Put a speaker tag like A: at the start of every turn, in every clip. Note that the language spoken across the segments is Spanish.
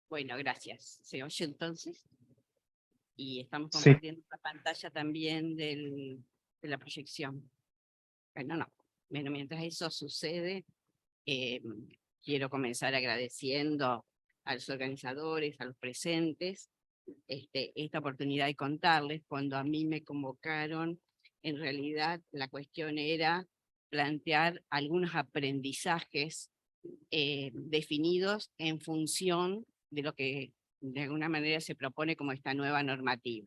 A: Bueno, gracias. ¿Se oye entonces? Y estamos
B: Sí,
A: compartiendo la pantalla también de la proyección. Bueno, no. Bueno, mientras eso sucede, eh, quiero comenzar agradeciendo a los organizadores, a los presentes, esta oportunidad de contarles. Cuando a mí me convocaron, en realidad la cuestión era plantear algunos aprendizajes definidos en función de lo que de alguna manera se propone como esta nueva normativa.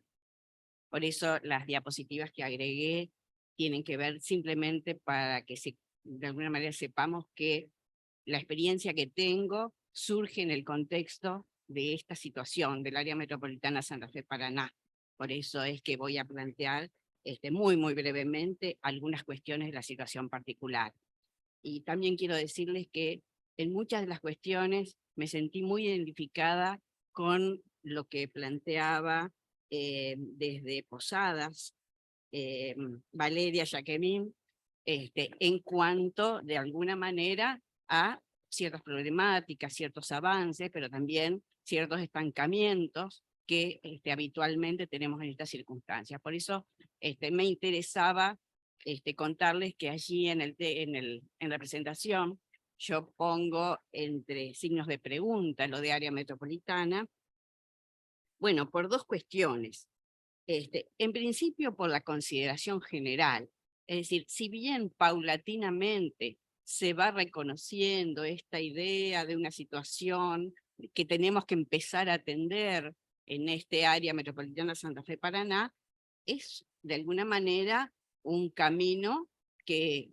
A: Por eso las diapositivas que agregué tienen que ver simplemente para que de alguna manera sepamos que la experiencia que tengo surge en el contexto de esta situación del área metropolitana Santa Fe Paraná. Por eso es que voy a plantear muy brevemente algunas cuestiones de la situación particular. Y también quiero decirles que en muchas de las cuestiones me sentí muy identificada con lo que planteaba desde Posadas, Valeria Jacquemin, en cuanto de alguna manera a ciertas problemáticas, ciertos avances, pero también ciertos estancamientos que habitualmente tenemos en estas circunstancias. Por eso me interesaba contarles que allí en la presentación yo pongo entre signos de pregunta lo de área metropolitana, bueno, por dos cuestiones. En principio por la consideración general, es decir, si bien paulatinamente se va reconociendo esta idea de una situación que tenemos que empezar a atender en este área metropolitana Santa Fe Paraná, es de alguna manera un camino que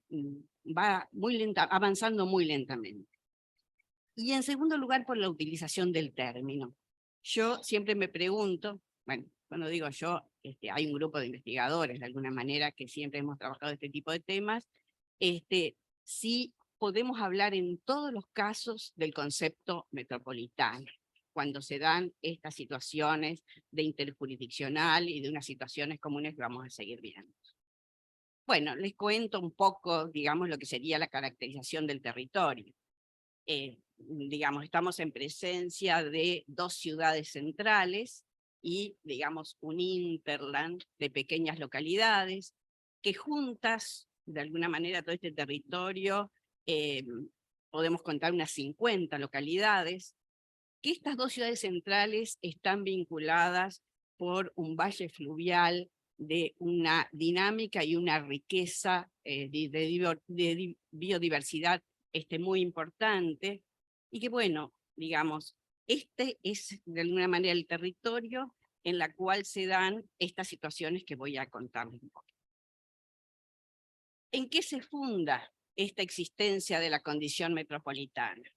A: va avanzando muy lentamente. Y en segundo lugar, por la utilización del término. Yo siempre me pregunto, bueno, cuando digo yo, hay un grupo de investigadores de alguna manera que siempre hemos trabajado este tipo de temas, si podemos hablar en todos los casos del concepto metropolitano, cuando se dan estas situaciones de interjurisdiccional y de unas situaciones comunes que vamos a seguir viendo. Bueno, les cuento un poco, digamos, lo que sería la caracterización del territorio. Digamos, estamos en presencia de dos ciudades centrales y, digamos, un hinterland de pequeñas localidades que juntas, de alguna manera, todo este territorio, podemos contar unas 50 localidades, que estas dos ciudades centrales están vinculadas por un valle fluvial de una dinámica y una riqueza de biodiversidad muy importante, y que bueno, digamos, este es de alguna manera el territorio en la cual se dan estas situaciones que voy a contarles un poco. ¿En qué se funda esta existencia de la condición metropolitana?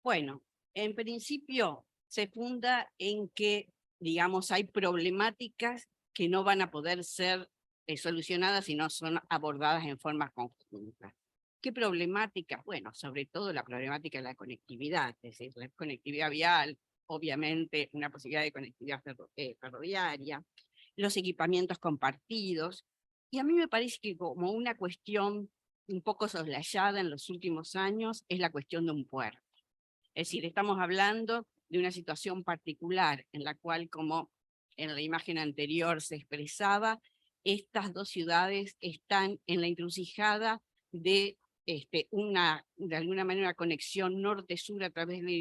A: Bueno, en principio se funda en que, digamos, hay problemáticas que no van a poder ser solucionadas si no son abordadas en forma conjunta. ¿Qué problemáticas? Bueno, sobre todo la problemática de la conectividad, es decir, la conectividad vial, obviamente una posibilidad de conectividad ferroviaria, los equipamientos compartidos, y a mí me parece que como una cuestión un poco soslayada en los últimos años es la cuestión de un puerto. Es decir, estamos hablando de una situación particular en la cual, como en la imagen anterior se expresaba, estas dos ciudades están en la encrucijada de de alguna manera, una conexión norte-sur a través de la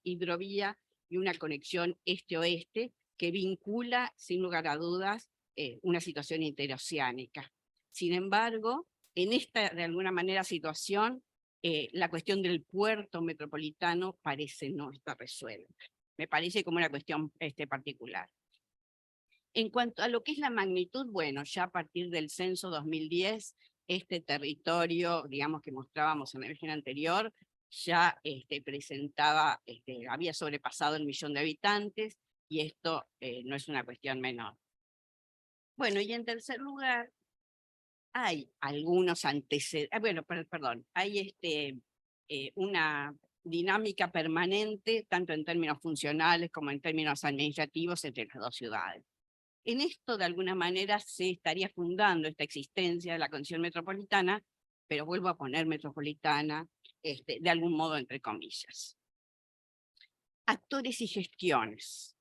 A: hidrovía y una conexión este-oeste que vincula, sin lugar a dudas, una situación interoceánica. Sin embargo, en esta, de alguna manera, situación, la cuestión del puerto metropolitano parece no estar resuelta. Me parece como una cuestión particular. En cuanto a lo que es la magnitud, bueno, ya a partir del censo 2010, este territorio, digamos que mostrábamos en la imagen anterior, ya presentaba, había sobrepasado el 1.000.000 de habitantes, y esto no es una cuestión menor. Bueno, y en tercer lugar, hay algunos antecedentes, bueno, perdón, hay una dinámica permanente, tanto en términos funcionales como en términos administrativos, entre las dos ciudades. En esto, de alguna manera, se estaría fundando esta existencia de la condición metropolitana, pero vuelvo a poner metropolitana, de algún modo, entre comillas. Actores y gestiones.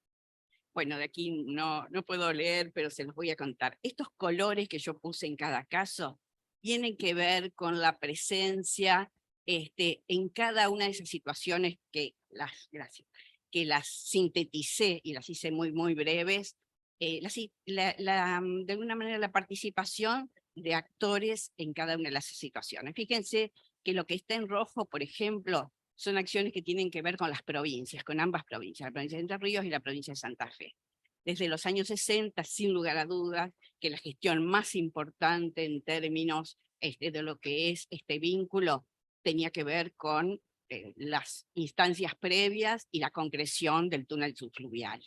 A: Bueno, de aquí no puedo leer, pero se los voy a contar. Estos colores que yo puse en cada caso tienen que ver con la presencia en cada una de esas situaciones gracias, que las sinteticé y las hice muy breves. De alguna manera la participación de actores en cada una de las situaciones. Fíjense que lo que está en rojo, por ejemplo, son acciones que tienen que ver con las provincias, con ambas provincias, la provincia de Entre Ríos y la provincia de Santa Fe. Desde los años 60, sin lugar a dudas, que la gestión más importante en términos de lo que es este vínculo tenía que ver con las instancias previas y la concreción del túnel subfluvial.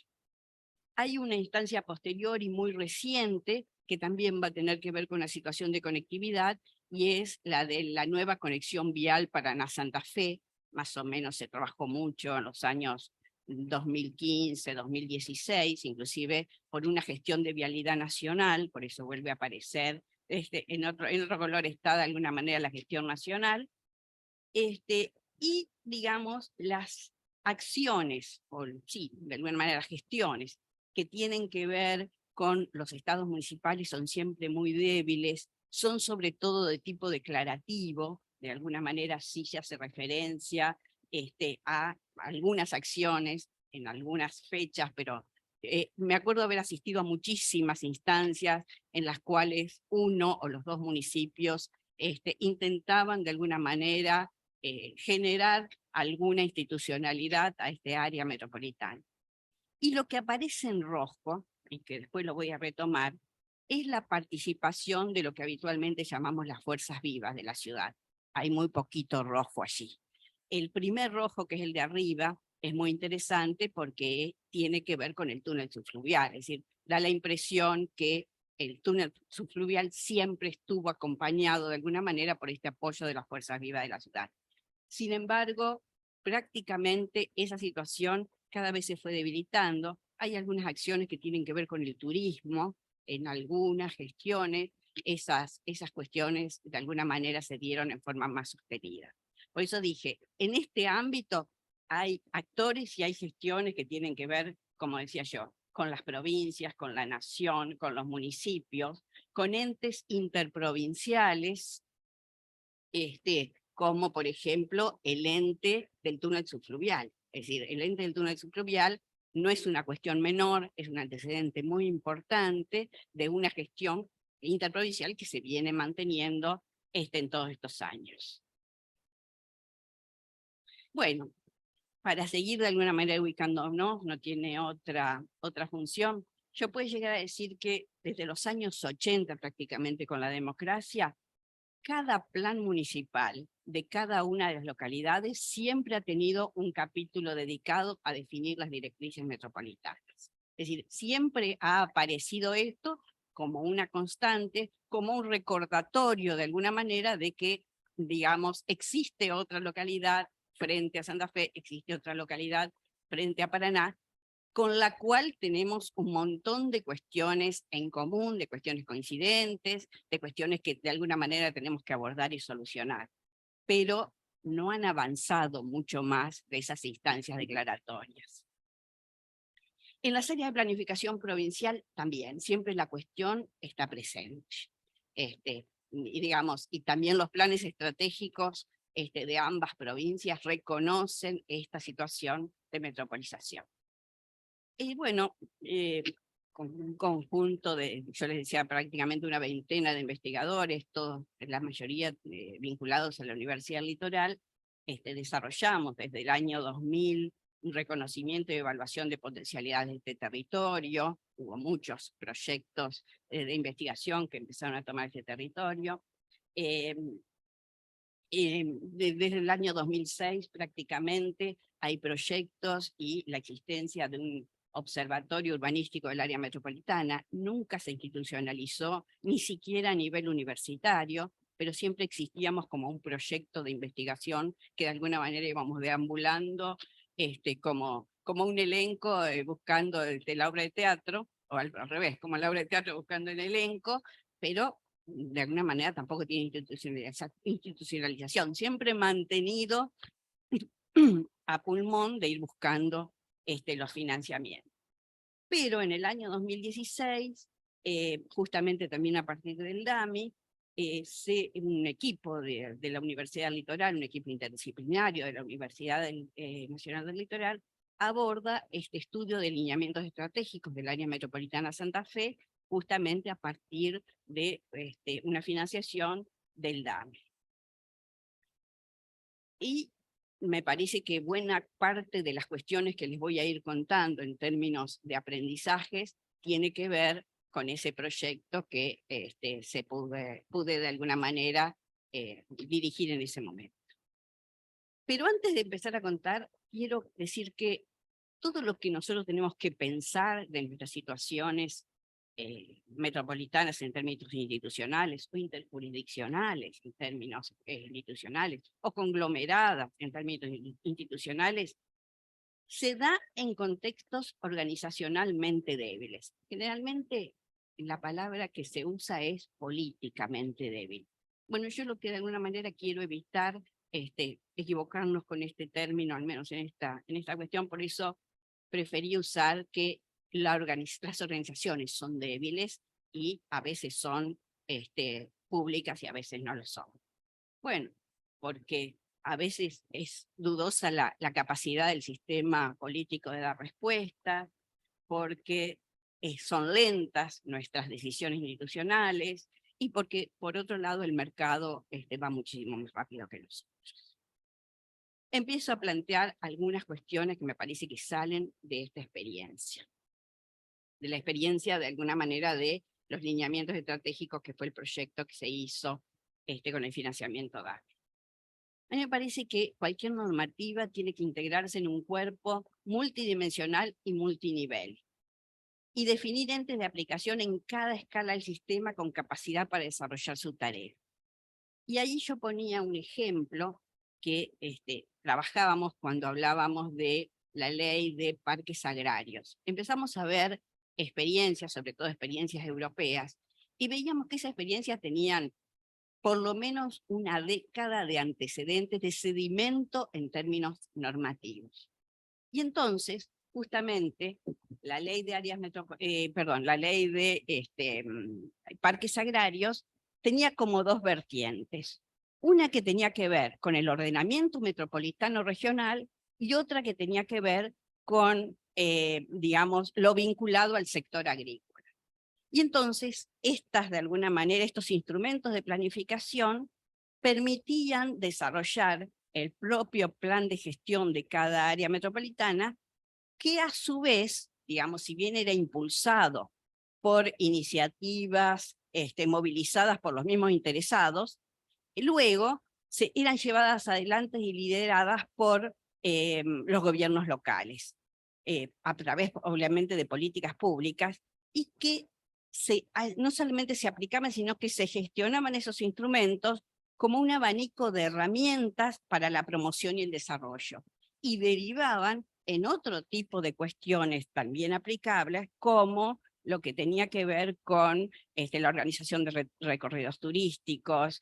A: Hay una instancia posterior y muy reciente que también va a tener que ver con una situación de conectividad y es la de la nueva conexión vial Paraná-Santa Fe. Más o menos se trabajó mucho en los años 2015, 2016, inclusive por una gestión de vialidad nacional, por eso vuelve a aparecer, en otro color está de alguna manera la gestión nacional, y digamos las acciones, o sí, de alguna manera las gestiones, que tienen que ver con los estados municipales son siempre muy débiles, son sobre todo de tipo declarativo, de alguna manera sí se hace referencia a algunas acciones en algunas fechas, pero me acuerdo haber asistido a muchísimas instancias en las cuales uno o los dos municipios intentaban de alguna manera generar alguna institucionalidad a este área metropolitana. Y lo que aparece en rojo, y que después lo voy a retomar, es la participación de lo que habitualmente llamamos las fuerzas vivas de la ciudad. Hay muy poquito rojo allí. El primer rojo, que es el de arriba, es muy interesante porque tiene que ver con el túnel subfluvial, es decir, da la impresión que el túnel subfluvial siempre estuvo acompañado de alguna manera por este apoyo de las fuerzas vivas de la ciudad. Sin embargo, prácticamente esa situación cada vez se fue debilitando. Hay algunas acciones que tienen que ver con el turismo, en algunas gestiones, esas cuestiones de alguna manera se dieron en forma más sostenida. Por eso dije, en este ámbito hay actores y hay gestiones que tienen que ver, como decía yo, con las provincias, con la nación, con los municipios, con entes interprovinciales, como por ejemplo el ente del túnel subfluvial. Es decir, el ente del túnel subfluvial no es una cuestión menor, es un antecedente muy importante de una gestión interprovincial que se viene manteniendo en todos estos años. Bueno, para seguir de alguna manera ubicándonos, no tiene otra función. Yo puedo llegar a decir que desde los años 80 prácticamente con la democracia, cada plan municipal de cada una de las localidades siempre ha tenido un capítulo dedicado a definir las directrices metropolitanas. Es decir, siempre ha aparecido esto como una constante, como un recordatorio de alguna manera de que, digamos, existe otra localidad frente a Santa Fe, existe otra localidad frente a Paraná, con la cual tenemos un montón de cuestiones en común, de cuestiones coincidentes, de cuestiones que de alguna manera tenemos que abordar y solucionar. Pero no han avanzado mucho más de esas instancias declaratorias. En las áreas de planificación provincial también, siempre la cuestión está presente. Y también los planes estratégicos de ambas provincias reconocen esta situación de metropolización. Y bueno, con un conjunto de, yo les decía, prácticamente una veintena de investigadores, todos, la mayoría vinculados a la Universidad Litoral, desarrollamos desde el año 2000 un reconocimiento y evaluación de potencialidades de este territorio. Hubo muchos proyectos de investigación que empezaron a tomar este territorio. Desde el año 2006 prácticamente hay proyectos y la existencia de un observatorio urbanístico del área metropolitana. Nunca se institucionalizó, ni siquiera a nivel universitario, pero siempre existíamos como un proyecto de investigación que de alguna manera íbamos deambulando como un elenco buscando la obra de teatro, o al revés, como la obra de teatro buscando el elenco, pero de alguna manera tampoco tiene institucionalización, siempre mantenido a pulmón de ir buscando los financiamientos. Pero en el año 2016, justamente también a partir del DAMI, un equipo de la Universidad del Litoral, un equipo interdisciplinario de la Universidad Nacional del Litoral, aborda este estudio de lineamientos estratégicos del área metropolitana Santa Fe, justamente a partir de una financiación del DAMI. Y me parece que buena parte de las cuestiones que les voy a ir contando en términos de aprendizajes tiene que ver con ese proyecto que pude de alguna manera dirigir en ese momento. Pero antes de empezar a contar, quiero decir que todo lo que nosotros tenemos que pensar de nuestras situaciones metropolitanas en términos institucionales o interjurisdiccionales en términos institucionales o conglomeradas en términos institucionales, se da en contextos organizacionalmente débiles. Generalmente la palabra que se usa es políticamente débil. Bueno, yo lo que de alguna manera quiero evitar equivocarnos con este término, al menos en esta cuestión, por eso preferí usar que las organizaciones son débiles y a veces son públicas y a veces no lo son. Bueno, porque a veces es dudosa la capacidad del sistema político de dar respuesta, porque son lentas nuestras decisiones institucionales y porque, por otro lado, el mercado va muchísimo más rápido que nosotros. Empiezo a plantear algunas cuestiones que me parece que salen de esta experiencia. De la experiencia, de alguna manera, de los lineamientos estratégicos que fue el proyecto que se hizo con el financiamiento DAMI. A mí me parece que cualquier normativa tiene que integrarse en un cuerpo multidimensional y multinivel y definir entes de aplicación en cada escala del sistema con capacidad para desarrollar su tarea. Y ahí yo ponía un ejemplo que trabajábamos cuando hablábamos de la ley de parques agrarios. Empezamos a ver experiencias, sobre todo experiencias europeas, y veíamos que esas experiencias tenían por lo menos una década de antecedentes de sedimento en términos normativos. Y entonces, justamente, la ley de la ley de parques agrarios tenía como dos vertientes. Una que tenía que ver con el ordenamiento metropolitano regional y otra que tenía que ver con, digamos, lo vinculado al sector agrícola. Y entonces, de alguna manera, estos instrumentos de planificación permitían desarrollar el propio plan de gestión de cada área metropolitana, que a su vez, digamos, si bien era impulsado por iniciativas movilizadas por los mismos interesados, luego eran llevadas adelante y lideradas por los gobiernos locales, a través, obviamente, de políticas públicas, y que no solamente se aplicaban, sino que se gestionaban esos instrumentos como un abanico de herramientas para la promoción y el desarrollo, y derivaban en otro tipo de cuestiones también aplicables, como lo que tenía que ver con la organización de recorridos turísticos,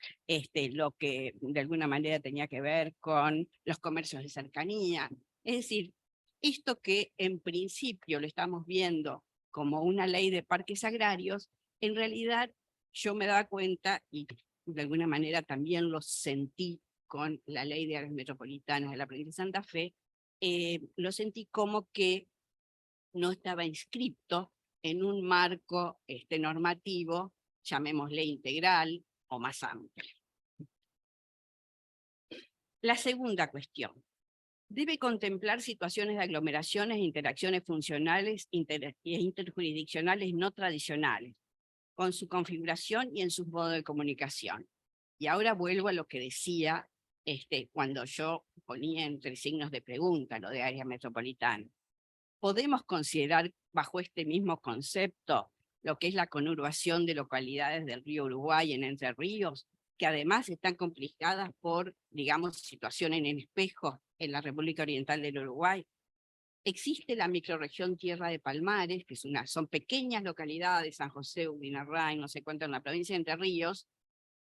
A: lo que de alguna manera tenía que ver con los comercios de cercanía. Es decir, esto que en principio lo estamos viendo como una ley de parques agrarios, en realidad yo me daba cuenta, y de alguna manera también lo sentí con la ley de áreas metropolitanas de la provincia de Santa Fe, lo sentí como que no estaba inscripto en un marco normativo, llamémosle integral o más amplio. La segunda cuestión. Debe contemplar situaciones de aglomeraciones e interacciones funcionales e interjurisdiccionales no tradicionales, con su configuración y en sus modos de comunicación. Y ahora vuelvo a lo que decía cuando yo ponía entre signos de pregunta lo de área metropolitana. ¿Podemos considerar bajo este mismo concepto lo que es la conurbación de localidades del río Uruguay en Entre Ríos, que además están complicadas por, digamos, situaciones en espejo en la República Oriental del Uruguay? Existe la microrregión Tierra de Palmares, que son pequeñas localidades, San José, Ubinarray, no sé cuánto, en la provincia de Entre Ríos.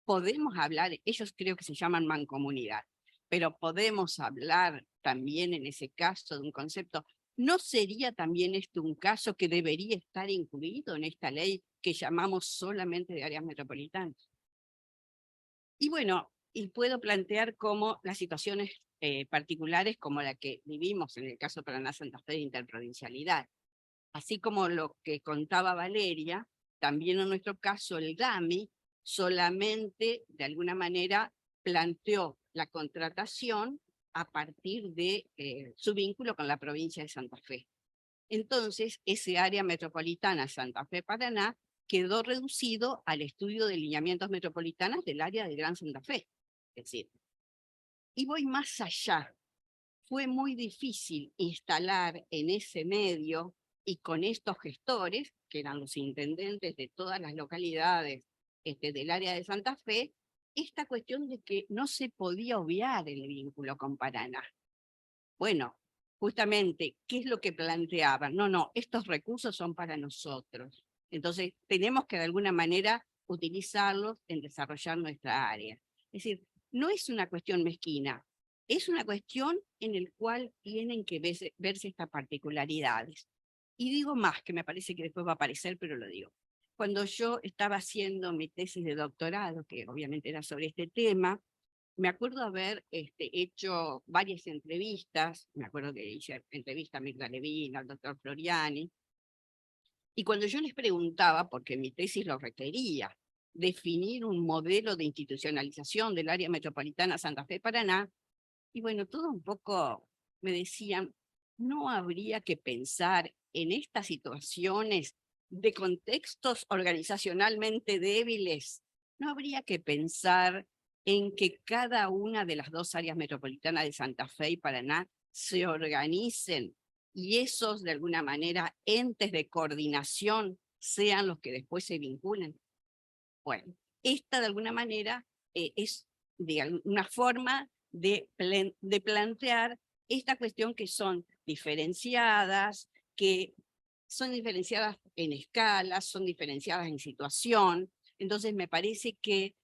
A: Podemos hablar, ellos creo que se llaman mancomunidad, pero podemos hablar también en ese caso de un concepto ¿no sería también esto un caso que debería estar incluido en esta ley que llamamos solamente de áreas metropolitanas? Y bueno, y puedo plantear cómo las situaciones particulares como la que vivimos en el caso Paraná Santa Fe de interprovincialidad, así como lo que contaba Valeria, también en nuestro caso el GAMI solamente de alguna manera planteó la contratación a partir de su vínculo con la provincia de Santa Fe. Entonces, ese área metropolitana Santa Fe-Paraná quedó reducido al estudio de lineamientos metropolitanos del área de Gran Santa Fe. Es decir, y voy más allá. Fue muy difícil instalar en ese medio y con estos gestores, que eran los intendentes de todas las localidades del área de Santa Fe, esta cuestión de que no se podía obviar el vínculo con Paraná. Bueno, justamente, ¿qué es lo que planteaban? No, estos recursos son para nosotros. Entonces, tenemos que de alguna manera utilizarlos en desarrollar nuestra área. Es decir, no es una cuestión mezquina, es una cuestión en la cual tienen que verse estas particularidades. Y digo más, que me parece que después va a aparecer, pero lo digo. Cuando yo estaba haciendo mi tesis de doctorado, que obviamente era sobre este tema, me acuerdo haber hecho varias entrevistas, me acuerdo que hice entrevista a Mirta Levin, al doctor Floriani, y cuando yo les preguntaba, porque mi tesis lo requería, definir un modelo de institucionalización del área metropolitana Santa Fe-Paraná, y bueno, todo un poco me decían, no habría que pensar en estas situaciones de contextos organizacionalmente débiles, no habría que pensar en que cada una de las dos áreas metropolitanas de Santa Fe y Paraná se organicen y esos, de alguna manera, entes de coordinación sean los que después se vinculen. Bueno, esta de alguna manera es de una forma de plantear esta cuestión que son diferenciadas en escala, son diferenciadas en situación. Entonces me parece que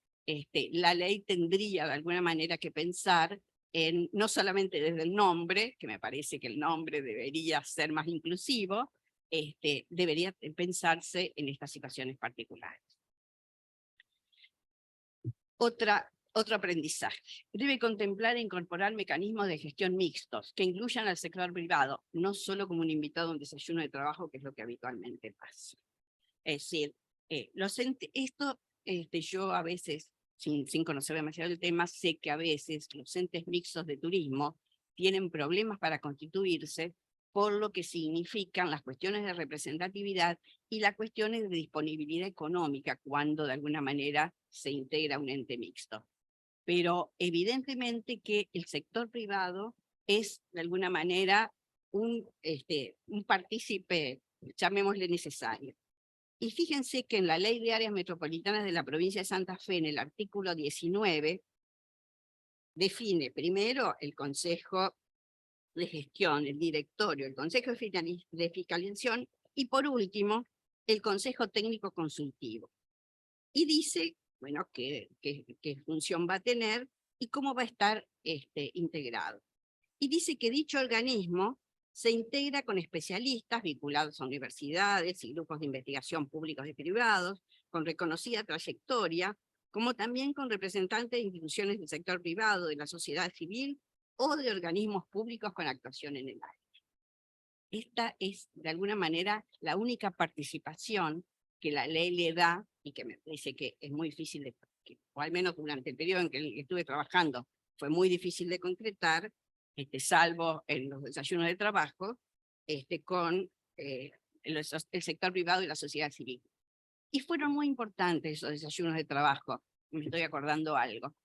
A: la ley tendría de alguna manera que pensar en, no solamente desde el nombre, que me parece que el nombre debería ser más inclusivo, debería pensarse en estas situaciones particulares. Otro aprendizaje. Debe contemplar e incorporar mecanismos de gestión mixtos que incluyan al sector privado, no solo como un invitado a un desayuno de trabajo, que es lo que habitualmente pasa. Es decir, yo a veces, sin conocer demasiado el tema, sé que a veces los entes mixtos de turismo tienen problemas para constituirse por lo que significan las cuestiones de representatividad y las cuestiones de disponibilidad económica cuando de alguna manera se integra un ente mixto. Pero evidentemente que el sector privado es de alguna manera un partícipe, llamémosle necesario. Y fíjense que en la Ley de Áreas Metropolitanas de la provincia de Santa Fe, en el artículo 19, define primero el Consejo de Gestión, el Directorio, el Consejo de Fiscalización y por último, el Consejo Técnico Consultivo. Y dice, bueno, qué función va a tener y cómo va a estar integrado. Y dice que dicho organismo se integra con especialistas vinculados a universidades y grupos de investigación públicos y privados, con reconocida trayectoria, como también con representantes de instituciones del sector privado, de la sociedad civil o de organismos públicos con actuación en el área. Esta es, de alguna manera, la única participación que la ley le da, y que me parece que es muy difícil, o al menos durante el periodo en que estuve trabajando, fue muy difícil de concretar, salvo en los desayunos de trabajo, con el sector privado y la sociedad civil. Y fueron muy importantes esos desayunos de trabajo, me estoy acordando algo.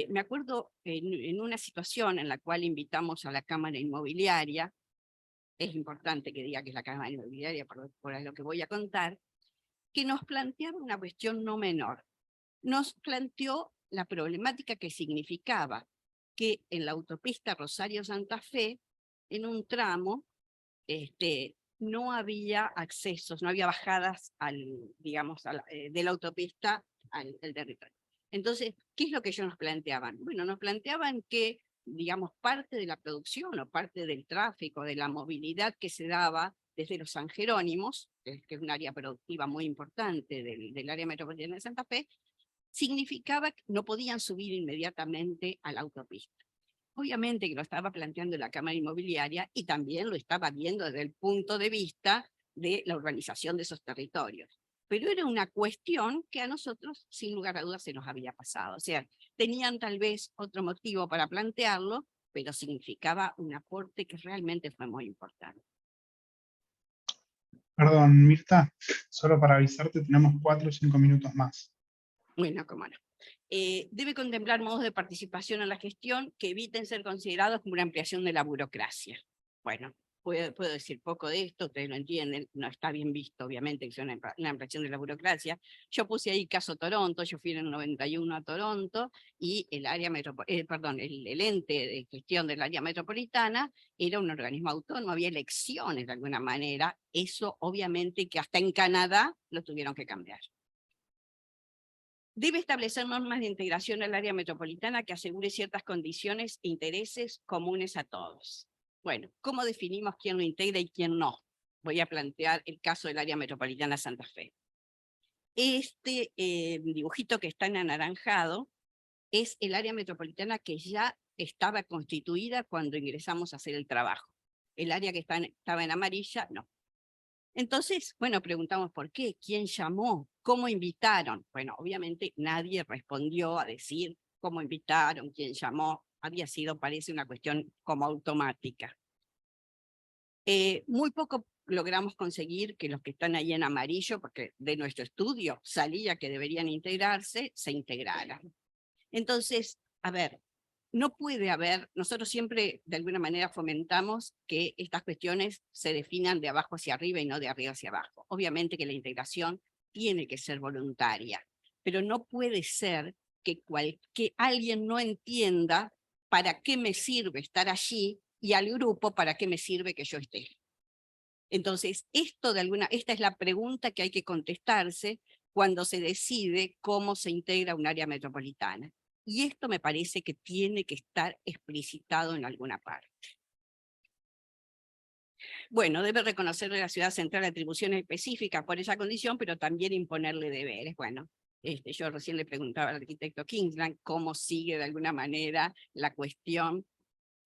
A: Me acuerdo en una situación en la cual invitamos a la Cámara Inmobiliaria, es importante que diga que es la Cámara Inmobiliaria por lo que voy a contar, que nos planteaba una cuestión no menor. Nos planteó la problemática que significaba que en la autopista Rosario-Santa Fe, en un tramo, no había accesos, no había bajadas de la autopista al territorio. Entonces, ¿qué es lo que ellos nos planteaban? Bueno, nos planteaban que digamos, parte de la producción o parte del tráfico, de la movilidad que se daba desde los San Jerónimos, que es un área productiva muy importante del área metropolitana de Santa Fe, significaba que no podían subir inmediatamente a la autopista. Obviamente que lo estaba planteando la Cámara Inmobiliaria y también lo estaba viendo desde el punto de vista de la urbanización de esos territorios. Pero era una cuestión que a nosotros, sin lugar a dudas, se nos había pasado. O sea, tenían tal vez otro motivo para plantearlo, pero significaba un aporte que realmente fue muy importante.
B: Perdón, Mirta, solo para avisarte, tenemos 4 o 5 minutos más.
A: Bueno, cómo no. Debe contemplar modos de participación en la gestión que eviten ser considerados como una ampliación de la burocracia. Bueno, puedo decir poco de esto, ustedes lo entienden, no está bien visto, obviamente, que sea una ampliación de la burocracia. Yo puse ahí caso Toronto, yo fui en el 91 a Toronto, y el área el ente de gestión del área metropolitana era un organismo autónomo, había elecciones de alguna manera, eso obviamente que hasta en Canadá lo tuvieron que cambiar. Debe establecer normas de integración al área metropolitana que asegure ciertas condiciones e intereses comunes a todos. Bueno, ¿cómo definimos quién lo integra y quién no? Voy a plantear el caso del área metropolitana Santa Fe. Este dibujito que está en anaranjado es el área metropolitana que ya estaba constituida cuando ingresamos a hacer el trabajo. El área que estaba en amarilla, no. Entonces, bueno, preguntamos por qué, quién llamó, cómo invitaron. Bueno, obviamente nadie respondió a decir cómo invitaron, quién llamó. Había sido, parece, una cuestión como automática. Muy poco logramos conseguir que los que están ahí en amarillo, porque de nuestro estudio salía que deberían integrarse, se integraran. Entonces, a ver, no puede haber, nosotros siempre de alguna manera fomentamos que estas cuestiones se definan de abajo hacia arriba y no de arriba hacia abajo. Obviamente que la integración tiene que ser voluntaria, pero no puede ser que alguien no entienda para qué me sirve estar allí y al grupo para qué me sirve que yo esté. Entonces, esta es la pregunta que hay que contestarse cuando se decide cómo se integra un área metropolitana. Y esto me parece que tiene que estar explicitado en alguna parte. Bueno, debe reconocerle a la ciudad central atribuciones específicas por esa condición, pero también imponerle deberes. Bueno, yo recién le preguntaba al arquitecto Kingsland cómo sigue de alguna manera la cuestión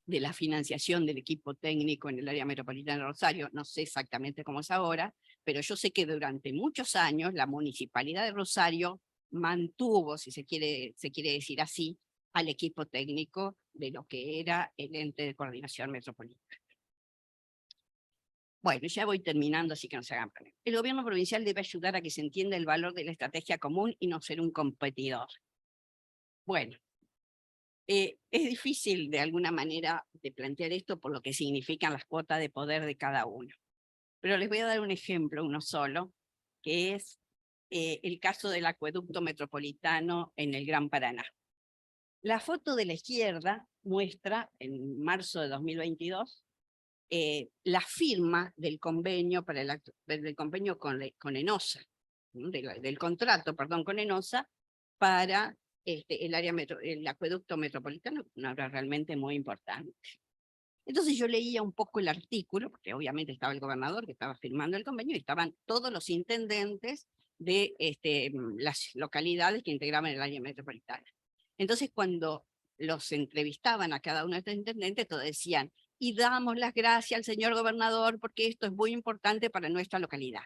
A: de la financiación del equipo técnico en el área metropolitana de Rosario. No sé exactamente cómo es ahora, pero yo sé que durante muchos años la Municipalidad de Rosario mantuvo, si se quiere decir así, al equipo técnico de lo que era el ente de coordinación metropolitana. Bueno, ya voy terminando, así que no se hagan problemas. El gobierno provincial debe ayudar a que se entienda el valor de la estrategia común y no ser un competidor. Bueno, es difícil de alguna manera de plantear esto por lo que significan las cuotas de poder de cada uno. Pero les voy a dar un ejemplo, uno solo, que es el caso del acueducto metropolitano en el Gran Paraná. La foto de la izquierda muestra, en marzo de 2022, la firma del convenio, del convenio con ENOSA, del contrato, perdón, con ENOSA, para el acueducto metropolitano, una obra realmente muy importante. Entonces yo leía un poco el artículo, porque obviamente estaba el gobernador que estaba firmando el convenio, y estaban todos los intendentes de las localidades que integraban el área metropolitana. Entonces cuando los entrevistaban a cada uno de estos intendentes, todos decían, y damos las gracias al señor gobernador porque esto es muy importante para nuestra localidad.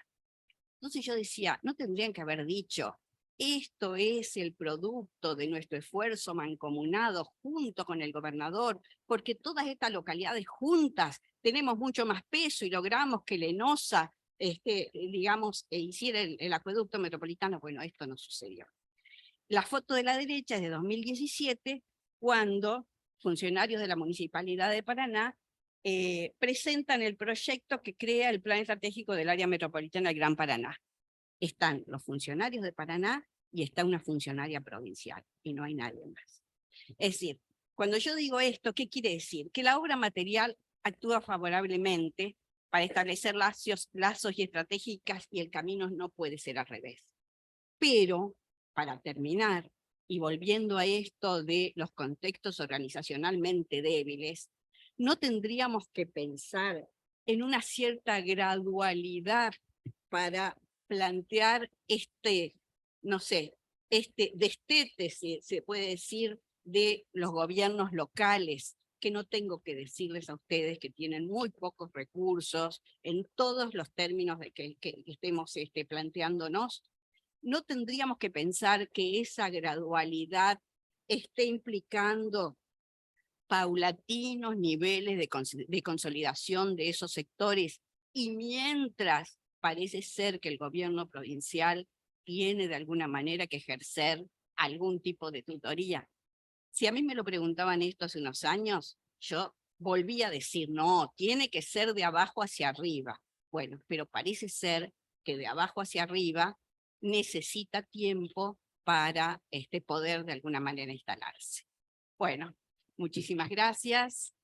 A: Entonces yo decía, no tendrían que haber dicho, esto es el producto de nuestro esfuerzo mancomunado junto con el gobernador, porque todas estas localidades juntas tenemos mucho más peso y logramos que la ENOSA, digamos, hiciera el acueducto metropolitano. Bueno, esto no sucedió. La foto de la derecha es de 2017, cuando funcionarios de la Municipalidad de Paraná presentan el proyecto que crea el Plan Estratégico del Área Metropolitana del Gran Paraná. Están los funcionarios de Paraná y está una funcionaria provincial, y no hay nadie más. Es decir, cuando yo digo esto, ¿qué quiere decir? Que la obra material actúa favorablemente para establecer lazos y estratégicas, y el camino no puede ser al revés. Pero, para terminar, y volviendo a esto de los contextos organizacionalmente débiles, no tendríamos que pensar en una cierta gradualidad para plantear no sé, destete, se puede decir, de los gobiernos locales, que no tengo que decirles a ustedes que tienen muy pocos recursos en todos los términos de que estemos planteándonos. No tendríamos que pensar que esa gradualidad esté implicando paulatinos niveles de consolidación de esos sectores, y mientras parece ser que el gobierno provincial tiene de alguna manera que ejercer algún tipo de tutoría. Si a mí me lo preguntaban esto hace unos años, yo volvía a decir, no, tiene que ser de abajo hacia arriba. Bueno, pero parece ser que de abajo hacia arriba necesita tiempo para poder de alguna manera instalarse. Bueno, muchísimas gracias.